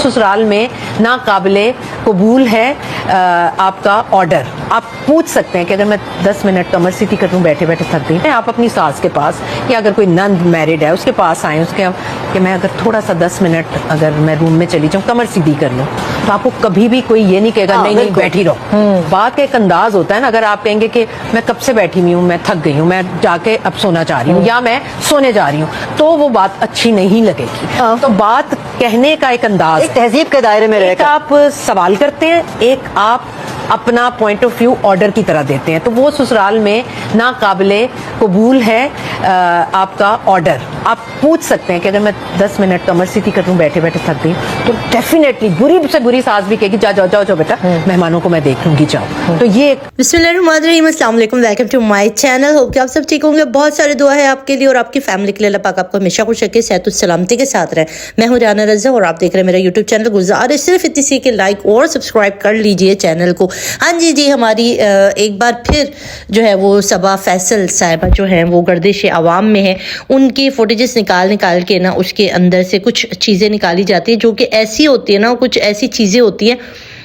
ससुराल में नाकाबिल कबूल है आपका ऑर्डर। आप पूछ सकते हैं कि अगर मैं 10 मिनट कमर सीधी कर लूँ, बैठे बैठे थक गई, आप अपनी सास के पास या अगर कोई नंद मैरिड है उसके पास आए, उसके कि मैं अगर थोड़ा सा 10 मिनट अगर मैं रूम में चली जाऊँ कमर सीधी कर लूँ, तो आपको कभी भी कोई ये नहीं कहेगा नहीं नहीं बैठी रहो। बात का एक अंदाज होता है ना, अगर आप कहेंगे कि मैं कब से बैठी हुई हूँ, मैं थक गई हूँ, मैं जाके अब सोना चाह रही हूँ या मैं सोने जा रही हूँ, तो वो बात अच्छी नहीं लगेगी। तो बात कहने का एक अंदाज, एक तहजीब के दायरे में रहकर आप सवाल करते हैं, एक आप अपना पॉइंट ऑफ व्यू ऑर्डर की तरह देते हैं, तो वो ससुराल में नाकाबिले कबूल है आपका ऑर्डर। आप पूछ सकते हैं कि अगर मैं 10 मिनट कमर सीधी कर लूँ, बैठे बैठे थक गई, तो डेफिनेटली बुरी से बुरी सास भी कहेगी जाओ जाओ जाओ बेटा, मेहमानों को मैं देख लूंगी, जाओ। तो ये बिस्मिल्लाहिर्रहमानिर्रहीम, अस्सलाम वालेकुम, welcome to my channel. Hope कि आप सब ठीक होंगे। बहुत सारी दुआ है आपके लिए और आपकी फैमिली के लिए। अल्लाह पाक आपको हमेशा खुश रखे, सेहत और सलामती के साथ रहे। मैं हूं राना रज़ा और आप देख रहे हैं मेरा यूट्यूब चैनल। गुजारिश सिर्फ इतनी सी कि लाइक और सब्सक्राइब कर लीजिए चैनल को। हाँ जी हमारी एक बार फिर जो है वो सबा फैसल साहिबा जो है वो गर्दिश आवाम में है, उनकी फुटेजेस निकाल के ना उसके अंदर से कुछ चीज़ें निकाली जाती है जो कि ऐसी होती है ना, कुछ ऐसी चीज़ें होती हैं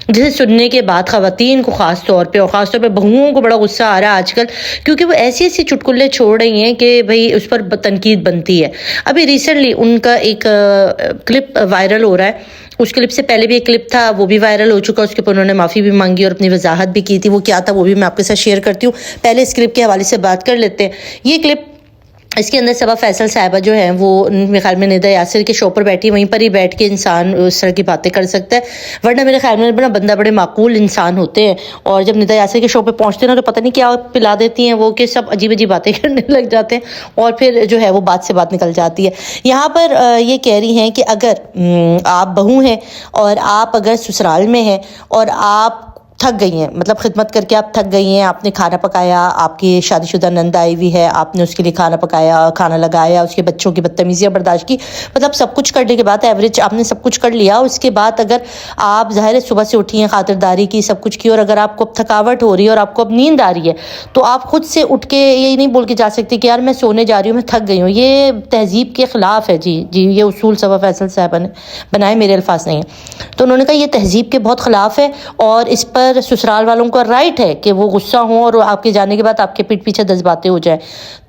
जिसे सुनने के बाद ख़वातीन को ख़ास तौर पे बहुओं को बड़ा गुस्सा आ रहा है आजकल, क्योंकि वो ऐसी ऐसी चुटकुले छोड़ रही हैं कि भाई उस पर तनकीद बनती है। अभी रिसेंटली उनका एक क्लिप वायरल हो रहा है। उस क्लिप से पहले भी एक क्लिप था, वो भी वायरल हो चुका। उसके ऊपर उन्होंने माफ़ी भी मांगी और अपनी वजाहत भी की थी। वो क्या था वो भी मैं आपके साथ शेयर करती हूँ। पहले इस क्लिप के हवाले से बात कर लेते हैं। ये क्लिप, इसके अंदर सबा फैसल साहिबा जो है वो मेरे ख्याल में निदा यासिर के शो पर बैठी, वहीं पर ही बैठ के इंसान उस तरह की बातें कर सकता है, वरना मेरे ख्याल में बड़ा बंदा बड़े माकूल इंसान होते हैं। और जब निदा यासिर के शो पे पहुंचते हैं ना, तो पता नहीं क्या पिला देती हैं वो, कि सब अजीब अजीब बातें करने लग जाते हैं और फिर जो है वो बात से बात निकल जाती है। यहाँ पर ये कह रही हैं कि अगर आप बहू हैं और आप अगर ससुराल में हैं और आप थक गई हैं, मतलब खिदमत करके आप थक गई हैं, आपने खाना पकाया, आपकी शादीशुदा नंद आई हुई है, आपने उसके लिए खाना पकाया, खाना लगाया, उसके बच्चों की बदतमीजियाँ बर्दाश्त की, मतलब सब कुछ करने के बाद एवरेज आपने सब कुछ कर लिया। उसके बाद अगर आप ज़ाहिर है सुबह से उठी हैं, खातिरदारी की, सब कुछ की, और अगर आपको अब थकावट हो रही है और आपको अब नींद आ रही है, तो आप खुद से उठ के यही नहीं बोल के जा सकती कि यार मैं सोने जा रही हूँ, मैं थक गई हूँ। ये तहजीब के ख़िलाफ़ है। जी ये उसूल सबा फैसल साहबा ने बनाए, मेरे अल्फाज नहीं है। तो उन्होंने कहा ये तहजीब के बहुत ख़िलाफ़ है और इस पर ससुराल वालों का राइट है कि वो गुस्सा हों और आपके जाने के बाद आपके पीठ पीछे 10 बातें हो जाए।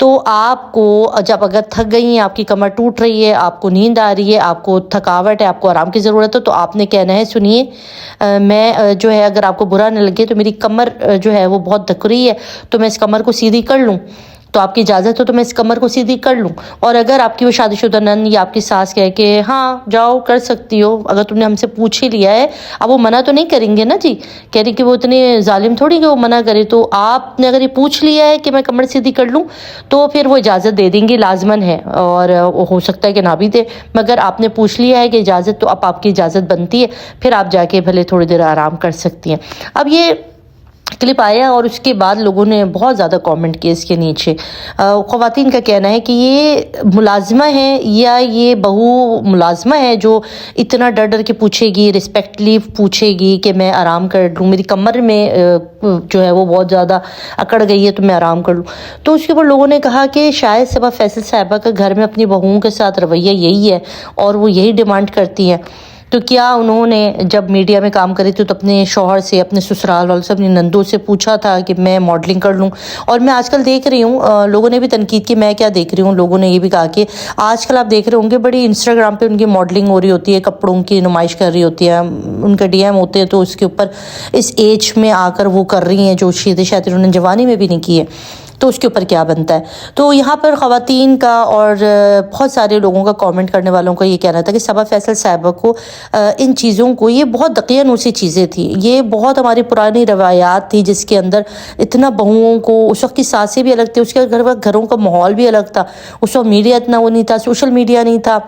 तो आपको जब अगर थक गई हैं, आपकी कमर टूट रही है, आपको नींद आ रही है, आपको थकावट है, आपको आराम की ज़रूरत है, तो आपने कहना है सुनिए, मैं जो है अगर आपको बुरा न लगे तो मेरी कमर जो है वो बहुत धक रही है, तो मैं इस कमर को सीधी कर लूँ, तो आपकी इजाज़त हो तो मैं इस कमर को सीधी कर लूँ। और अगर आपकी वो शादीशुदा नंद या आपकी सास कहे कि हाँ जाओ कर सकती हो, अगर तुमने हमसे पूछ ही लिया है, अब वो मना तो नहीं करेंगे ना जी, कह रही कि वो इतने जालिम थोड़ी कि वो मना करे, तो आपने अगर ये पूछ लिया है कि मैं कमर सीधी कर लूँ, तो फिर वो इजाज़त दे देंगी, लाजमन है, और हो सकता है कि ना भी दे, मगर आपने पूछ लिया है कि इजाज़त, तो अब आपकी इजाज़त बनती है, फिर आप जाके भले थोड़ी देर आराम कर सकती हैं। अब ये क्लिप आया और उसके बाद लोगों ने बहुत ज़्यादा कमेंट किए इसके नीचे। ख़वातीन का कहना है कि ये मुलाजमा है या ये बहू मुलाजमा है जो इतना डर डर के पूछेगी, रिस्पेक्टली पूछेगी कि मैं आराम कर लूँ, मेरी कमर में जो है वो बहुत ज़्यादा अकड़ गई है तो मैं आराम कर लूँ। तो उसके ऊपर लोगों ने कहा कि शायद सबा फैसल साहिबा का घर में अपनी बहुओं के साथ रवैया यही है और वो यही डिमांड करती हैं। तो क्या उन्होंने जब मीडिया में काम करी थी तो अपने शौहर से, अपने ससुराल वालों से, अपनी नंदों से पूछा था कि मैं मॉडलिंग कर लूँ? और मैं आजकल देख रही हूँ लोगों ने भी तनकीद की, मैं क्या देख रही हूँ, लोगों ने ये भी कहा कि आजकल आप देख रहे होंगे बड़ी इंस्टाग्राम पे उनकी मॉडलिंग हो रही होती है, कपड़ों की नुमाइश कर रही होती है, उनका डीएम होते हैं, तो उसके ऊपर इस एज में आकर वो कर रही हैं जो शायद उन्होंने जवानी में भी नहीं की है, तो उसके ऊपर क्या बनता है। तो यहाँ पर ख़वातीन का और बहुत सारे लोगों का कमेंट करने वालों का ये कहना था कि सबा फैसल साहिबा को इन चीज़ों को, ये बहुत दकियानूसी चीज़ें थी, ये बहुत हमारी पुरानी रवायात थी जिसके अंदर इतना बहुओं को, उस वक्त की सासें भी अलग थी, उसके घरों का माहौल भी अलग था, उस वक्त मीडिया इतना वो नहीं था, सोशल मीडिया नहीं था।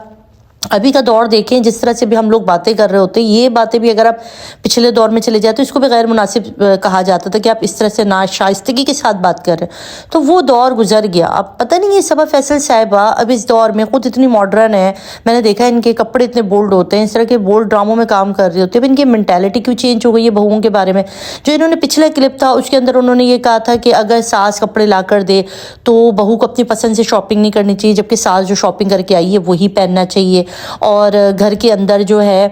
अभी का दौर देखें, जिस तरह से भी हम लोग बातें कर रहे होते हैं, ये बातें भी अगर आप पिछले दौर में चले जाते तो इसको भी गैर मुनासिब कहा जाता था कि आप इस तरह से नाशाइस्तगी के साथ बात कर रहे हैं। तो वो दौर गुजर गया। अब पता नहीं ये सबा फैसल साहिबा अब इस दौर में खुद इतनी मॉडर्न है, मैंने देखा है इनके कपड़े इतने बोल्ड होते हैं, इस तरह के बोल्ड ड्रामों में काम कर रहे होते हैं, इनकी मेंटालिटी क्यों चेंज हो गई है बहुओं के बारे में। जो इन्होंने पिछला क्लिप था उसके अंदर उन्होंने ये कहा था कि अगर सास कपड़े ला कर दे तो बहू को अपनी पसंद से शॉपिंग नहीं करनी चाहिए, जबकि सास जो शॉपिंग करके आई है वही पहनना चाहिए। اور گھر کے اندر جو ہے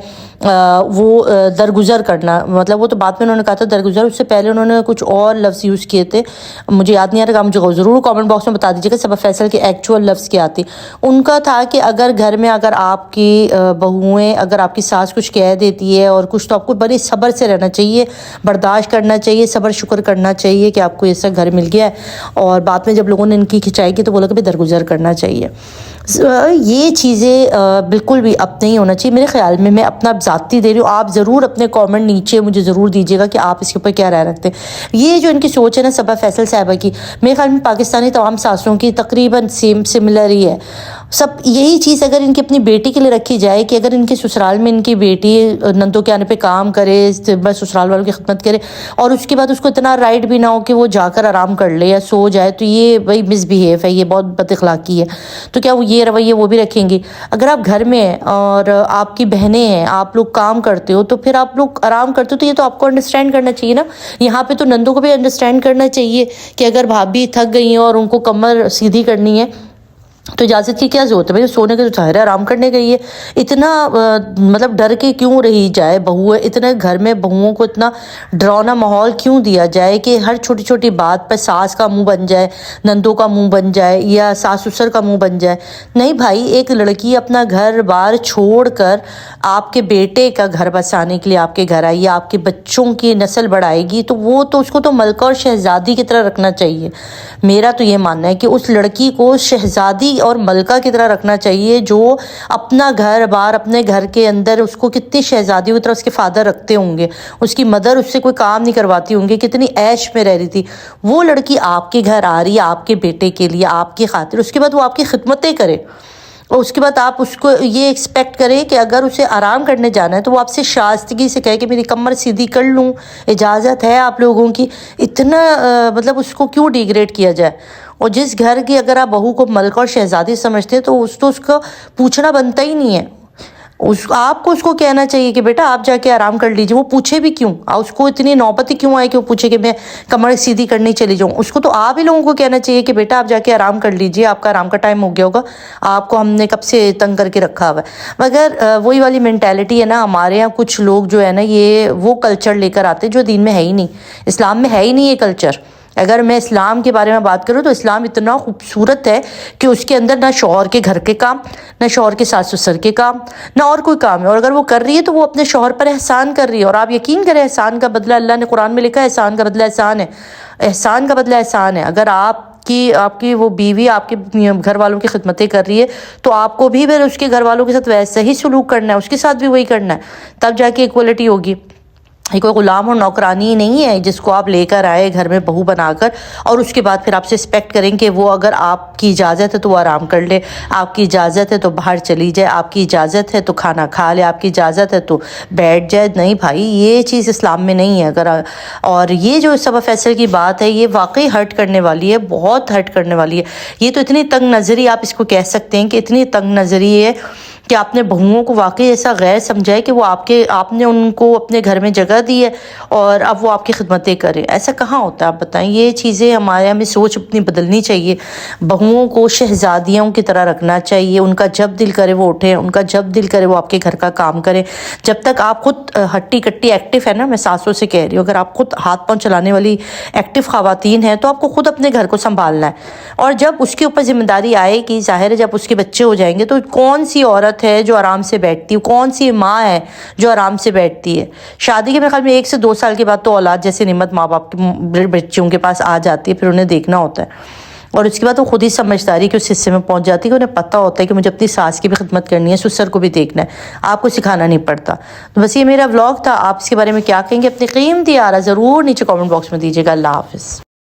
وہ درگزر کرنا، مطلب وہ تو بعد میں انہوں نے کہا تھا درگزر، اس سے پہلے انہوں نے کچھ اور لفظ یوز کیے تھے، مجھے یاد نہیں آ رہا، مجھے ضرور کامنٹ باکس میں بتا دیجیے گا سبا فیصل کے ایکچوئل لفظ کیا تھے۔ ان کا تھا کہ اگر گھر میں اگر آپ کی بہوئیں، اگر آپ کی ساس کچھ کہہ دیتی ہے اور کچھ، تو آپ کو بڑے صبر سے رہنا چاہیے، برداشت کرنا چاہیے، صبر شکر کرنا چاہیے کہ آپ کو ایسا گھر مل گیا ہے، اور بعد میں جب لوگوں نے ان کی کھنچائی کی تو بولا کہ بھی درگزر کرنا چاہیے۔ یہ چیزیں بالکل بھی اب نہیں ہونا چاہیے میرے خیال میں اپنا ذاتی دے رہی ہوں، آپ ضرور اپنے کامنٹ نیچے مجھے ضرور دیجیے گا کہ آپ اس کے اوپر کیا رائے رکھتے ہیں۔ یہ جو ان کی سوچ ہے نا سبا فیصل صاحبہ کی، میرے خیال میں پاکستانی تمام ساسوں کی تقریباً سملر ہی ہے۔ سب یہی چیز اگر ان کی اپنی بیٹی کے لیے رکھی جائے کہ اگر ان کے سسرال میں ان کی بیٹی نندوں کے آنے پہ کام کرے، سسرال والوں کی خدمت کرے، اور اس کے بعد اس کو اتنا رائٹ بھی نہ ہو کہ وہ جا کر آرام کر لے یا سو جائے، تو یہ بھائی مس بہیو ہے، یہ بہت بد اخلاقی ہے۔ تو کیا وہ یہ رویے وہ بھی رکھیں گی؟ اگر آپ گھر میں ہیں اور آپ کی بہنیں ہیں، آپ لوگ کام کرتے ہو، تو پھر آپ لوگ آرام کرتے ہو، تو یہ تو آپ کو انڈرسٹینڈ کرنا چاہیے نا۔ یہاں پہ تو نندوں کو بھی انڈرسٹینڈ کرنا چاہیے کہ اگر بھابھی تھک گئی ہیں اور ان کو کمر سیدھی کرنی ہے تو اجازت کی کیا ضرورت ہے؟ بھائی سونے کے تو ظاہر ہے آرام کرنے گئی ہے۔ اتنا مطلب ڈر کے کیوں رہی جائے بہو ہے، اتنے گھر میں بہوؤں کو اتنا ڈراؤنا ماحول کیوں دیا جائے کہ ہر چھوٹی چھوٹی بات پہ ساس کا منہ بن جائے، نندوں کا منہ بن جائے یا ساس سسر کا منہ بن جائے؟ نہیں بھائی، ایک لڑکی اپنا گھر بار چھوڑ کر آپ کے بیٹے کا گھر بسانے کے لیے آپ کے گھر آئی یا آپ کے بچوں کی نسل بڑھائے گی، تو وہ تو اس کو تو ملکہ اور شہزادی کی طرح رکھنا چاہیے۔ میرا تو یہ ماننا ہے کہ اس لڑکی کو شہزادی اور ملکہ کی طرح رکھنا چاہیے، جو اپنا گھر بار اپنے گھر کے اندر اس کو کتنی شہزادیوں کی طرح اس کے فادر رکھتے ہوں گے، اس کی مدر اس سے کوئی کام نہیں کرواتی ہوں گے، کتنی عیش میں رہ رہی تھی۔ وہ لڑکی آپ کے گھر آ رہی ہے آپ کے بیٹے کے لیے، آپ کی خاطر، اس کے بعد وہ آپ کی خدمتیں کرے، اور اس کے بعد آپ اس کو یہ ایکسپیکٹ کریں کہ اگر اسے آرام کرنے جانا ہے تو وہ آپ سے شائستگی سے کہے کہ میری کمر سیدھی کر لوں، اجازت ہے آپ لوگوں کی۔ اتنا مطلب اس کو کیوں ڈیگریڈ کیا جائے؟ اور جس گھر کی اگر آپ بہو کو ملکہ اور شہزادی سمجھتے ہیں تو اس کو پوچھنا بنتا ہی نہیں ہے۔ آپ کو اس کو کہنا چاہیے کہ بیٹا آپ جا کے آرام کر لیجیے، وہ پوچھے بھی کیوں؟ اس کو اتنی نوبت کیوں آئے کہ وہ پوچھے کہ میں کمر سیدھی کرنے چلی جاؤں؟ اس کو تو آپ ہی لوگوں کو کہنا چاہیے کہ بیٹا آپ جا کے آرام کر لیجیے، آپ کا آرام کا ٹائم ہو گیا ہوگا، آپ کو ہم نے کب سے تنگ کر کے رکھا ہوا ہے۔ مگر وہی والی مینٹیلٹی ہے نا، ہمارے یہاں کچھ لوگ جو ہے نا یہ وہ کلچر لے کر آتے جو دین میں ہے ہی نہیں، اسلام میں ہے ہی نہیں یہ کلچر۔ اگر میں اسلام کے بارے میں بات کروں تو اسلام اتنا خوبصورت ہے کہ اس کے اندر نہ شوہر کے گھر کے کام، نہ شوہر کے ساس سسر کے کام، نہ اور کوئی کام ہے، اور اگر وہ کر رہی ہے تو وہ اپنے شوہر پر احسان کر رہی ہے۔ اور آپ یقین کریں احسان کا بدلہ اللہ نے قرآن میں لکھا ہے، احسان کا بدلہ احسان ہے، احسان کا بدلہ احسان ہے۔ اگر آپ کی وہ بیوی آپ کے گھر والوں کی خدمتیں کر رہی ہے تو آپ کو بھی پھر اس کے گھر والوں کے ساتھ ویسا ہی سلوک کرنا ہے، اس کے ساتھ بھی وہی کرنا ہے، تب جا کے ایکوالٹی ہوگی۔ یہ کوئی غلام اور نوکرانی نہیں ہے جس کو آپ لے کر آئے گھر میں بہو بنا کر، اور اس کے بعد پھر آپ سے ایکسپیکٹ کریں کہ وہ اگر آپ کی اجازت ہے تو وہ آرام کر لے، آپ کی اجازت ہے تو باہر چلی جائے، آپ کی اجازت ہے تو کھانا کھا لے، آپ کی اجازت ہے تو بیٹھ جائے۔ نہیں بھائی، یہ چیز اسلام میں نہیں ہے۔ اور یہ جو سبا فیصل کی بات ہے یہ واقعی ہرٹ کرنے والی ہے، بہت ہرٹ کرنے والی ہے۔ یہ تو اتنی تنگ نظری آپ اس کو کہہ سکتے ہیں کہ اتنی تنگ نظری ہے کہ آپ نے بہوؤں کو واقعی ایسا غیر سمجھا ہے کہ وہ آپ نے ان کو اپنے گھر میں جگہ دی ہے اور اب وہ آپ کی خدمتیں کرے۔ ایسا کہاں ہوتا ہے آپ بتائیں؟ یہ چیزیں ہمیں سوچ اپنی بدلنی چاہیے۔ بہوؤں کو شہزادیوں کی طرح رکھنا چاہیے، ان کا جب دل کرے وہ اٹھیں، ان کا جب دل کرے وہ آپ کے گھر کا کام کریں۔ جب تک آپ خود ہٹی کٹی ایکٹیو ہے نا، میں ساسوں سے کہہ رہی ہوں، اگر آپ خود ہاتھ پاؤں چلانے والی ایکٹیو خواتین ہیں تو آپ کو خود اپنے گھر کو سنبھالنا ہے، اور جب اس کے اوپر ذمہ داری آئے گی، ظاہر ہے جب اس کے بچے ہو جائیں گے تو کون سی عورت ہے جو آرام سے بیٹھتی ہے؟ کون سی ماں ہے جو آرام سے بیٹھتی ہے؟ شادی کے میرے خیال میں 1 سے 2 سال کے بعد تو اولاد جیسے نعمت ماں باپ کے بچوں کے پاس آ جاتی ہے، پھر انہیں دیکھنا ہوتا ہے، اور اس کے بعد وہ خود ہی سمجھداری کے اس حصے میں پہنچ جاتی ہے کہ انہیں پتہ ہوتا ہے کہ مجھے اپنی ساس کی بھی خدمت کرنی ہے، سسر کو بھی دیکھنا ہے، آپ کو سکھانا نہیں پڑتا۔ تو بس یہ میرا ولاگ تھا، آپ اس کے بارے میں کیا کہیں گے؟ اپنی قیمتی آرا ضرور نیچے کامنٹ باکس میں دیجیے گا۔ اللہ حافظ۔